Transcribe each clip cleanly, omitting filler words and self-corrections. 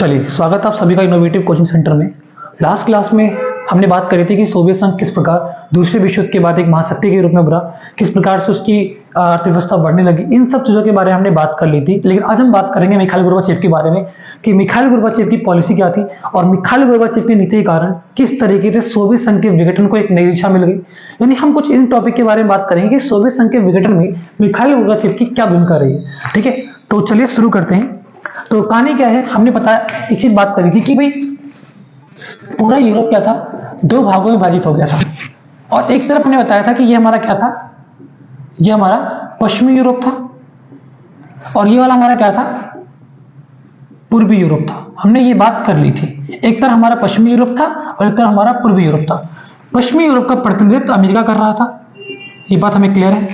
चलिए, स्वागत आप सभी का इनोवेटिव कोचिंग सेंटर में। लास्ट क्लास में हमने बात करी थी कि सोवियत संघ किस प्रकार दूसरे विश्व युद्ध के बाद एक महाशक्ति के रूप में उभरा, किस प्रकार से उसकी अर्थव्यवस्था बढ़ने लगी। इन सब चीजों के बारे में हमने बात कर ली थी। लेकिन आज हम बात करेंगे मिखाइल गोर्बाचेव के बारे में कि मिखाइल गोर्बाचेव की पॉलिसी क्या थी और मिखाइल गोर्बाचेव की नीति के कारण किस तरीके से सोवियत संघ के विघटन को एक नई दिशा मिल गई। यानी हम कुछ इन टॉपिक के बारे में बात करेंगे कि सोवियत संघ के विघटन में मिखाइल गोर्बाचेव की क्या भूमिका रही है। ठीक है, तो चलिए शुरू करते हैं। तो कहानी क्या है, हमने पता एक चीज बात करी थी कि भाई पूरा यूरोप क्या था, दो भागों में विभाजित हो गया था। और एक तरफ हमने बताया था कि ये हमारा क्या था, ये हमारा पश्चिमी यूरोप था और ये वाला हमारा क्या था, पूर्वी यूरोप था। हमने ये बात कर ली थी। एक तरफ हमारा पश्चिमी यूरोप था और एक तरफ हमारा पूर्वी यूरोप था। पश्चिमी यूरोप का प्रतिनिधित्व अमेरिका कर रहा था, ये बात हमें क्लियर है।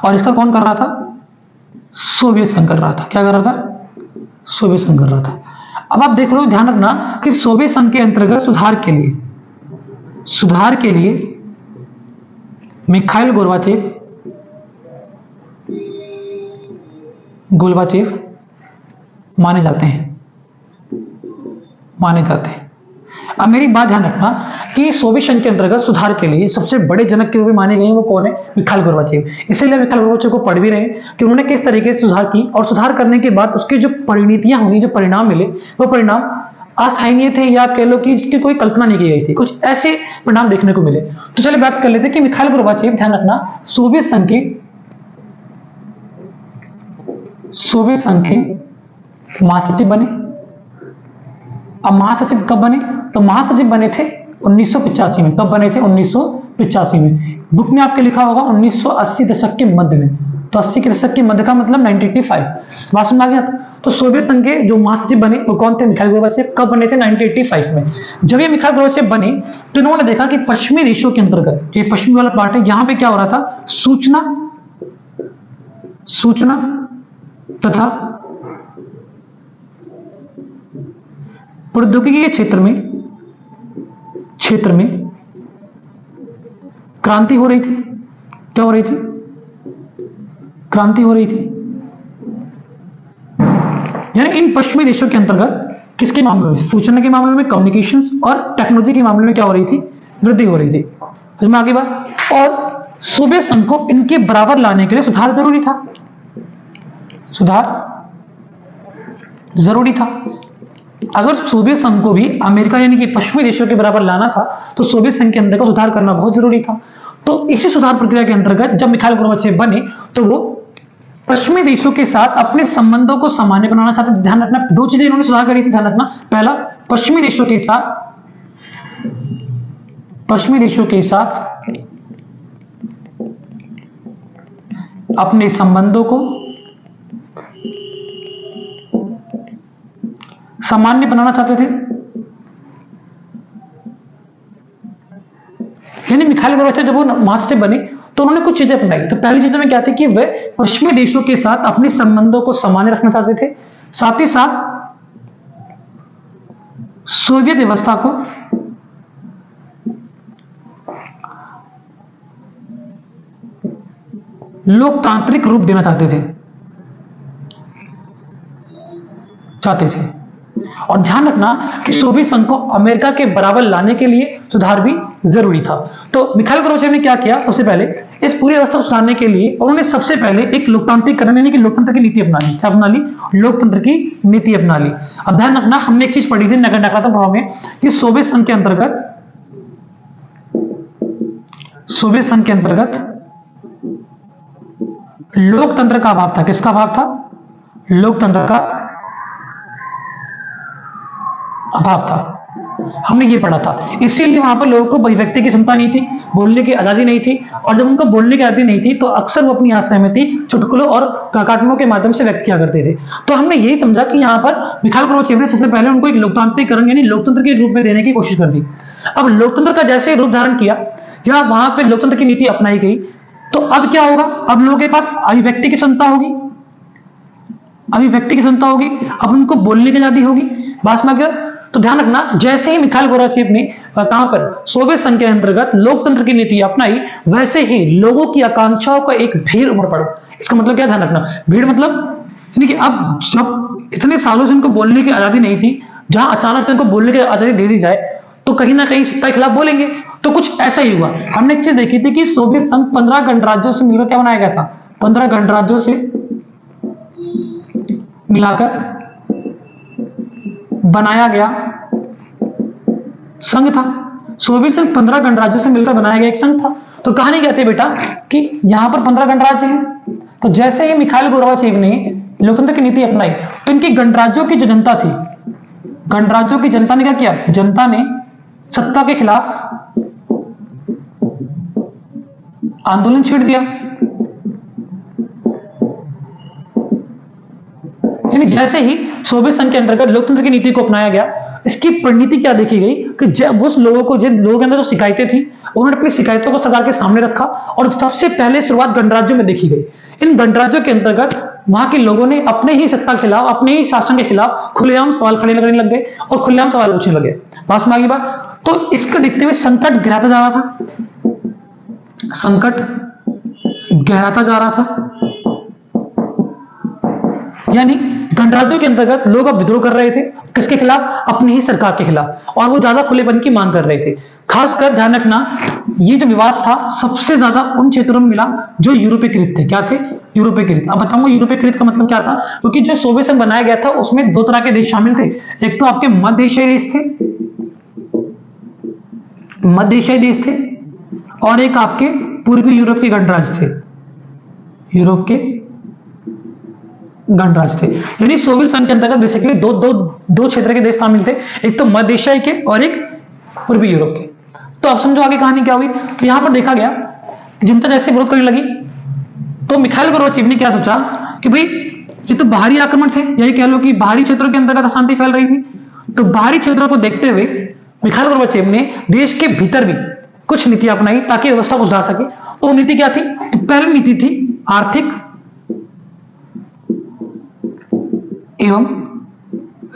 और इसका कौन कर रहा था, सोवियत संघ कर रहा था। क्या कर रहा था, सोवियत संघ कर रहा था। अब आप देख लो, ध्यान रखना कि सोवियत संघ के अंतर्गत सुधार के लिए मिखाइल गोर्बाचेव माने जाते हैं। अब मेरी बात ध्यान रखना कि सोवियत संघ के अंतर्गत सुधार के लिए सबसे बड़े जनक के रूप में माने गए हैं, वो कौन है, मिखाइल गोर्बाचेव। इसीलिए मिखाइल गोर्बाचेव को पढ़ भी रहे हैं कि उन्होंने किस तरीके से सुधार की और सुधार करने के बाद उसकी जो परिणतियां होंगी, जो परिणाम मिले, वो परिणाम असहनीय थे या कह लो कि इसकी कोई कल्पना नहीं की गई थी। कुछ ऐसे परिणाम देखने को मिले। तो चलिए बात कर लेते हैं कि मिखाइल गोर्बाचेव, ध्यान रखना, सोवियत संघ के महासचिव बने। अब महासचिव कब बने, तो महासचिव बने थे 1985 में। कब बने थे, 1985 में। बुक में आपके लिखा होगा 1980 दशक के मध्य में। तो 80 के दशक के मध्य का मतलब 1985। बात समझ आ गया। तो सोवियत संघ के जो महासचिव बने वो कौन थे, मिखाइल गोर्बाचेव। कब बने थे, 1985 में। जब ये मिखाइल गोर्बाचेव बने तो इन्होंने देखा कि पश्चिमी देशों के अंतर्गत, ये पश्चिमी वाला पार्ट है, यहां पे क्या हो रहा था, सूचना तथा प्रौद्योगिकी के क्षेत्र में क्रांति हो रही थी। क्या हो रही थी, क्रांति हो रही थी। यानी इन पश्चिमी देशों के अंतर्गत किसके मामले में, सूचना के मामले में, कम्युनिकेशंस और टेक्नोलॉजी के मामले में क्या हो रही थी, वृद्धि हो रही थी। समझ में आगे बात। और सोवियत संघ को इनके बराबर लाने के लिए सुधार जरूरी था। अगर सोवियत संघ को भी अमेरिका यानी कि पश्चिमी देशों के बराबर लाना था तो सोवियत संघ के अंदर का सुधार करना बहुत जरूरी था। तो इसी सुधार प्रक्रिया के अंतर्गत जब मिखाइल गोर्बाचेव बने तो वो पश्चिमी देशों के साथ अपने संबंधों को सामान्य बनाना चाहते थे। ध्यान रखना, दो चीजें इन्होंने सुधार करी थी। ध्यान रखना, पहला, पश्चिमी देशों के साथ अपने संबंधों को सामान्य बनाना चाहते थे। यानी मिखाइल गोर्बाचेव जब वो महासचिव बने तो उन्होंने कुछ चीजें अपनाई। तो पहली चीजों में क्या थी कि वे पश्चिमी देशों के साथ अपने संबंधों को सामान्य रखना चाहते थे। साथ ही साथ सोवियत व्यवस्था को लोकतांत्रिक रूप देना चाहते थे। और ध्यान रखना कि सोवियत संघ को अमेरिका के बराबर लाने के लिए सुधार भी जरूरी था। तो मिखाइल गोर्बाचेव ने क्या किया, सबसे पहले इस पूरी अवस्था को सुधारने के लिए उन्होंने सबसे पहले एक लोकतांत्रिकरण यानी कि लोकतंत्र की नीति अपना ली। क्या अपना ली, लोकतंत्र की नीति अपना ली। अब ध्यान रखना, हमने एक चीज पढ़ी थी नकारात्मक प्रभाव में कि सोवियत संघ के अंतर्गत लोकतंत्र का अभाव था। किसका अभाव था, लोकतंत्र का अभाव था। हमने ये पढ़ा था। इसीलिए वहां पर लोगों को अभिव्यक्ति की क्षमता नहीं थी, बोलने की आजादी नहीं थी। और जब उनको बोलने की आजादी नहीं थी तो अक्सर वो अपनी असहमति चुटकुलों और कार्टूनों के माध्यम से व्यक्त किया करते थे। तो हमने यही समझा कि यहाँ पर मिखाइल गोर्बाचेव ने सबसे पहले उनको एक लोकतांत्रिकरण यानी लोकतंत्र के रूप में देने की कोशिश कर दी। अब लोकतंत्र का जैसे रूप धारण किया या वहां पर लोकतंत्र की नीति अपनाई गई तो अब क्या होगा, अब लोगों के पास अभिव्यक्ति की क्षमता होगी, अब उनको बोलने की आजादी होगी। बात में अगर तो ध्यान रखना, जैसे ही मिखाइल गोर्बाचेव ने कहां पर सोवियत संघ के अंतर्गत लोकतंत्र की नीति अपनाई, वैसे ही लोगों की आकांक्षाओं का एक भीड़ उमड़ पड़ा। इसका मतलब क्या, ध्यान रखना, भीड़ मतलब यानी कि अब जब इतने सालों से उनको बोलने की आजादी नहीं थी, जहां अचानक से उनको बोलने की आजादी दे दी जाए तो कहीं ना कहीं सत्ता के खिलाफ बोलेंगे। तो कुछ ऐसा ही हुआ। हमने एक चीज देखी थी कि सोवियत संघ 15 गणराज्यों से मिलकर क्या बनाया गया था, 15 गणराज्यों से मिलाकर बनाया गया संघ था। सोवियत संघ 15 गणराज्यों से मिलकर बनाया गया एक संघ था। तो कहानी क्या थी बेटा कि यहां पर 15 गणराज्य हैं, तो जैसे ही मिखाइल गोर्बाचेव ने लोकतंत्र की नीति अपनाई तो इनकी गणराज्यों की जो जनता थी, गणराज्यों की जनता ने क्या किया, जनता ने सत्ता के खिलाफ आंदोलन छेड़ दिया। यानी जैसे ही सोवियत संघ के अंतर्गत लोकतंत्र की नीति को अपनाया गया, इसकी परिणति क्या देखी गई कि जब उस लोगों को, जिन लोगों के अंदर जो शिकायतें थी, उन्होंने अपनी शिकायतों को सरकार के सामने रखा और सबसे पहले शुरुआत गणराज्यों में देखी गई। इन गणराज्यों के अंतर्गत वहां के लोगों ने अपने ही सत्ता के खिलाफ, अपने ही शासन के खिलाफ खुलेआम सवाल खड़े करने लग गए और खुलेआम सवाल पूछने लगे। पास में आगे बात, तो इसको देखते हुए संकट गहराता जा रहा था, संकट गहराता जा रहा था। यानी गणराज्यों के अंतर्गत लोग अब विद्रोह कर रहे थे, किसके खिलाफ, अपनी ही सरकार के खिलाफ, और वो ज्यादा खुलेपन की मांग कर रहे थे। खासकर ध्यान रखना, ये जो विवाद था सबसे ज्यादा उन क्षेत्रों में मिला जो यूरोपीकृत थे। क्या थे, यूरोपीकृत। अब बताऊंगा यूरोपीकृत का मतलब क्या था, क्योंकि जो सोवियत संघ बनाया गया था उसमें दो तरह के देश शामिल थे। एक तो आपके मध्य एशियाई देश थे, मध्य एशियाई देश थे, और एक आपके पूर्वी यूरोप के गणराज्य थे, यूरोप के गणराज्य थे। यानी सोवियत संघ के अंतर्गत बेसिकली दो क्षेत्र के देश शामिल थे, एक तो मध्य एशियाई के और एक पूर्वी यूरोप के। तो अब समझो आगे कहानी क्या हुई। तो यहां पर देखा गया जनता जैसे विरोध करने लगी तो मिखाइल गोर्बाचेव ने क्या सोचा कि भाई ये तो बाहरी आक्रमण थे, यही कह लो कि बाहरी क्षेत्रों के अंतर्गत अशांति फैल रही थी। तो बाहरी क्षेत्रों को देखते हुए मिखाइल गोर्बाचेव ने देश के भीतर भी कुछ नीति अपनाई ताकि व्यवस्था को सुधार सके। वो नीति क्या थी, तो पहली नीति थी आर्थिक एवं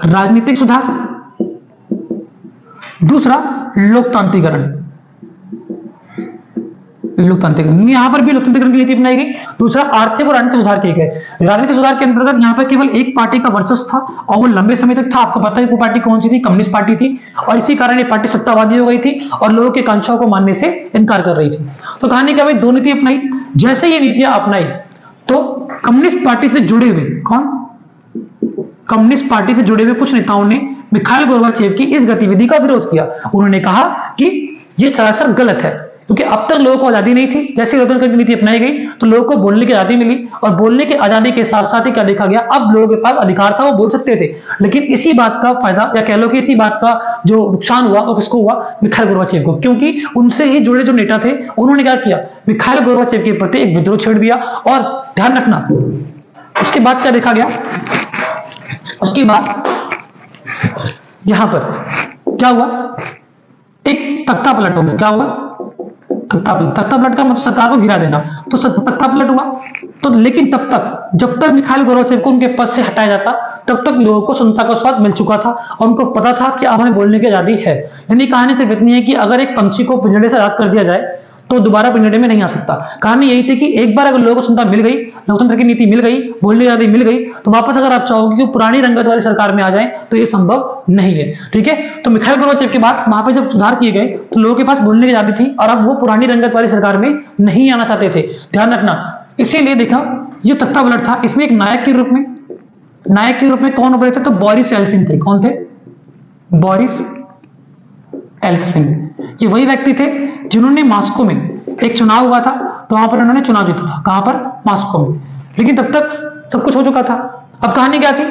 राजनीतिक सुधार, दूसरा लोकतांत्रिकरण, यहां पर भी लोकतांत्रिकरण की नीति अपनाई गई। दूसरा आर्थिक और राजनीतिक सुधार किए गए। राजनीतिक सुधार के अंतर्गत यहां पर केवल एक पार्टी का वर्चस्व था और वो लंबे समय तक था। आपको पता है वो पार्टी कौन सी थी, कम्युनिस्ट पार्टी थी, और इसी कारण ये पार्टी सत्तावादी हो गई थी और लोगों की आकांक्षाओं को मानने से इनकार कर रही थी। तो कहानी क्या भाई, दो नीति अपनाई। जैसे ये नीतियां अपनाई तो कम्युनिस्ट पार्टी से जुड़े हुए, कौन, कम्युनिस्ट पार्टी से जुड़े हुए कुछ नेताओं ने मिखाइल गोर्बाचेव की इस गतिविधि का विरोध किया। उन्होंने कहा कि यह सरासर गलत है, क्योंकि अब तक लोगों को आजादी नहीं थी। जैसे लोकतंत्र की नीति अपनाई गई तो लोगों को बोलने की आजादी मिली, और बोलने की आजादी के साथ साथ ही क्या देखा गया, अब लोगों के पास अधिकार था, वो बोल सकते थे। लेकिन इसी बात का फायदा, या कह लो कि इसी बात का जो नुकसान हुआ वो किसको हुआ, मिखाइल गोर्बाचेव को, क्योंकि उनसे ही जुड़े जो नेता थे उन्होंने क्या किया, मिखाइल गोर्बाचेव के प्रति एक विद्रोह छेड़ दिया। और ध्यान रखना उसके बाद क्या देखा गया, उसके बाद यहां पर क्या हुआ, एक तख्ता पलट हो गया। क्या हुआ, तख्ता पलट का मतलब सरकार को गिरा देना। तो तख्ता पलट हुआ। तो लेकिन तब तक, जब तक मिखाइल गोर्बाचेव को उनके पद से हटाया जाता, तब तक लोगों को स्वतंत्रता का स्वाद मिल चुका था और उनको पता था कि अब हमें बोलने की आजादी है। यानी कहानी सिर्फ इतनी है कि अगर एक पंछी को पिंजरे से आजाद कर दिया जाए तो दोबारा पिंजरे में नहीं आ सकता। कहानी यही थी कि एक बार अगर लोगों को स्वतंत्रता मिल गई, लोकतंत्र की नीति मिल गई, बोलने की आजादी मिल गई, तो वापस अगर आप चाहोगे कि पुरानी रंगत वाली सरकार में आ जाए तो ये संभव नहीं है। ठीक है, तो मिखाइल गोर्बाचेव के बाद वहां पर जब सुधार किए गए तो लोगों के पास बोलने की आजादी थी और अब वो पुरानी रंगत वाली सरकार में नहीं आना चाहते थे। ध्यान रखना, इसीलिए देखा ये तख्ता पलट था। इसमें एक नायक के रूप में कौन उभरे थे, तो बोरिस एल्सिन थे। कौन थे, बोरिस एल्सिन। ये वही व्यक्ति थे जिन्होंने मॉस्को में एक चुनाव हुआ था, तो वहां पर उन्होंने चुनाव जीता था। कहां पर, मॉस्को में। लेकिन तब तक सब कुछ हो चुका था। अब कहानी क्या थी,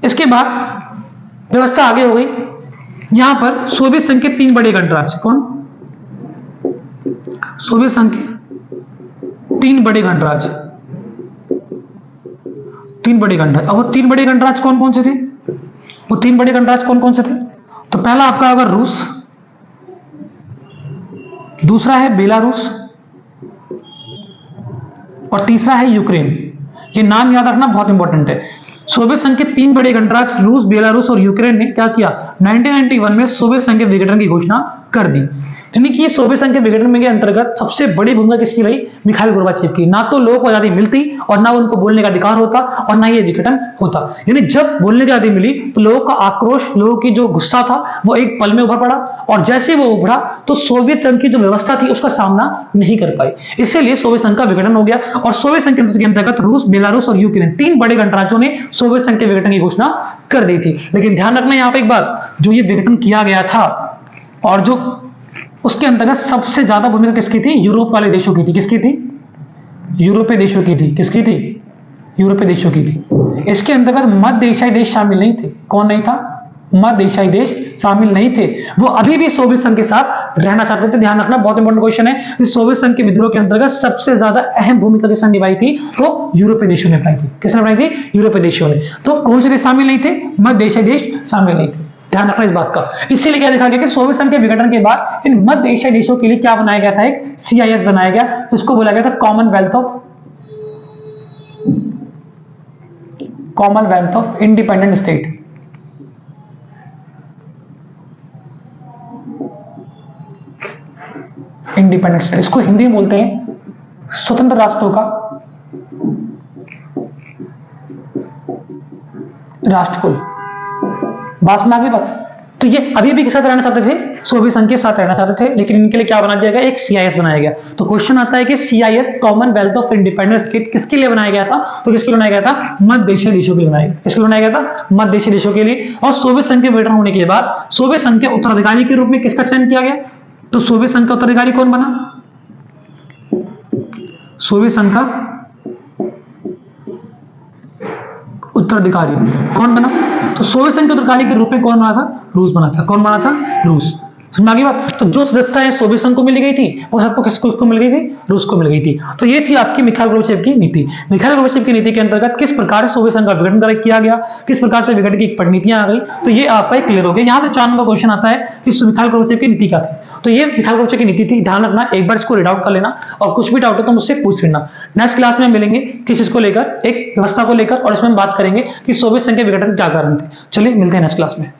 इसके बाद व्यवस्था आगे हो गई। यहां पर सोवियत संघ के 3 बड़े गणराज्य, कौन, सोवियत संघ के 3 बड़े गणराज्य, 3 बड़े गणराज्य। अब वो 3 बड़े गणराज्य कौन कौन से थे, वो 3 बड़े गणराज्य कौन कौन से थे, तो पहला आपका होगा रूस, दूसरा है बेलारूस, और तीसरा है यूक्रेन। ये नाम याद रखना बहुत इंपॉर्टेंट है। सोवियत संघ के 3 बड़े गणराज्य रूस, बेलारूस और यूक्रेन ने क्या किया, 1991 में सोवियत संघ के विघटन की घोषणा कर दी। यानी कि सोवियत संघ के विघटन के अंतर्गत सबसे बड़ी भूमिका किसकी रही? मिखाइल गोर्बाचेव की। ना तो लोगों को आजादी मिलती और ना उनको बोलने का अधिकार होता और ना ये विघटन होता। यानी जब बोलने की आजादी मिली तो लोगों का आक्रोश, लोगों की जो गुस्सा था वो एक पल में उभर पड़ा, और जैसे वो उभरा तो सोवियत संघ की जो व्यवस्था थी उसका सामना नहीं कर पाई, इसीलिए सोवियत संघ का विघटन हो गया। और सोवियत संघ के अंतर्गत रूस, बेलारूस और यूक्रेन, 3 बड़े गणराज्यों ने सोवियत संघ के विघटन की घोषणा कर दी थी। लेकिन ध्यान रखना यहाँ पे एक बात, जो ये विघटन किया गया था और जो उसके अंतर्गत सबसे ज्यादा भूमिका किसकी थी? यूरोप वाले देशों की थी। किसकी थी? यूरोपीय देशों की थी। किसकी थी? यूरोपीय देशों की थी। इसके अंतर्गत मध्य एशियाई देश शामिल नहीं थे। कौन नहीं था? मध्य एशियाई देश शामिल नहीं थे। वो अभी भी सोवियत संघ के साथ रहना चाहते थे। ध्यान रखना, बहुत इंपॉर्टेंट क्वेश्चन है कि सोवियत संघ के विद्रोह के अंतर्गत सबसे ज्यादा अहम भूमिका किसने निभाई थी? तो यूरोपीय देशों ने निभाई थी। किसने निभाई थी? यूरोपीय देशों ने। तो कौन से देश शामिल नहीं थे? मध्य एशियाई देश शामिल नहीं थे। ध्यान रखना इस बात का। इसीलिए क्या देखा गया कि सोवियत संघ के विघटन के बाद इन मध्य एशियाई देशों के लिए क्या बनाया गया था? एक CIS बनाया गया। इसको बोला गया था Commonwealth of independent state. Independent state, इसको हिंदी में बोलते हैं स्वतंत्र राष्ट्रों का राष्ट्रकुल। बात में आगे बात। तो ये अभी भी किसके साथ रहना चाहते थे? सोवियत संघ के साथ रहना चाहते थे, लेकिन इनके लिए क्या बना दिया गया? एक CIS बनाया गया। तो क्वेश्चन आता है कि CIS Commonwealth of independent state किसके लिए बनाया गया था? तो किसके लिए बनाया गया था? मध्य एशियाई देशों के लिए बनाया गया। किसके लिए बनाया गया था? मध्य एशियाई देशों के लिए। और सोवियत संघ के विघटन होने के बाद सोवियत संघ के उत्तराधिकारी के रूप में किसका चयन किया गया? तो सोवियत संघ का उत्तराधिकारी कौन बना? सोवियत संघ का उत्तराधिकारी कौन बना? तो सोवियत संघ के उत्तराधिकारी के रूप में कौन बना था? रूस बना था। कौन बना था? रूस। समझ आगे बात। तो जो सदस्यताएं सोवियत संघ को मिल गई थी वो सबको किसको मिल गई थी? रूस को मिल गई थी। तो ये थी आपकी मिखाइल गोर्बाचेव की नीति। मिखाइल गोर्बाचेव की नीति के अंतर्गत किस प्रकार से सोवियत संघ का विघटन किया गया, किस प्रकार से विघटन की परिणतियां आ गई, तो ये आपका क्लियर हो गया। यहां से 4 नंबर क्वेश्चन आता है कि मिखाइल गोर्बाचेव की नीति क्या थी। तो ये मिखाइल गोर्बाचेव की नीति थी। ध्यान रखना, एक बार इसको रीड आउट कर लेना और कुछ भी डाउट हो तो मुझसे पूछ लेना। नेक्स्ट क्लास में मिलेंगे किस चीज को लेकर, एक व्यवस्था को लेकर, और इसमें हम बात करेंगे कि सोवियत संघ के विघटन के क्या कारण थे। चलिए मिलते हैं नेक्स्ट क्लास में।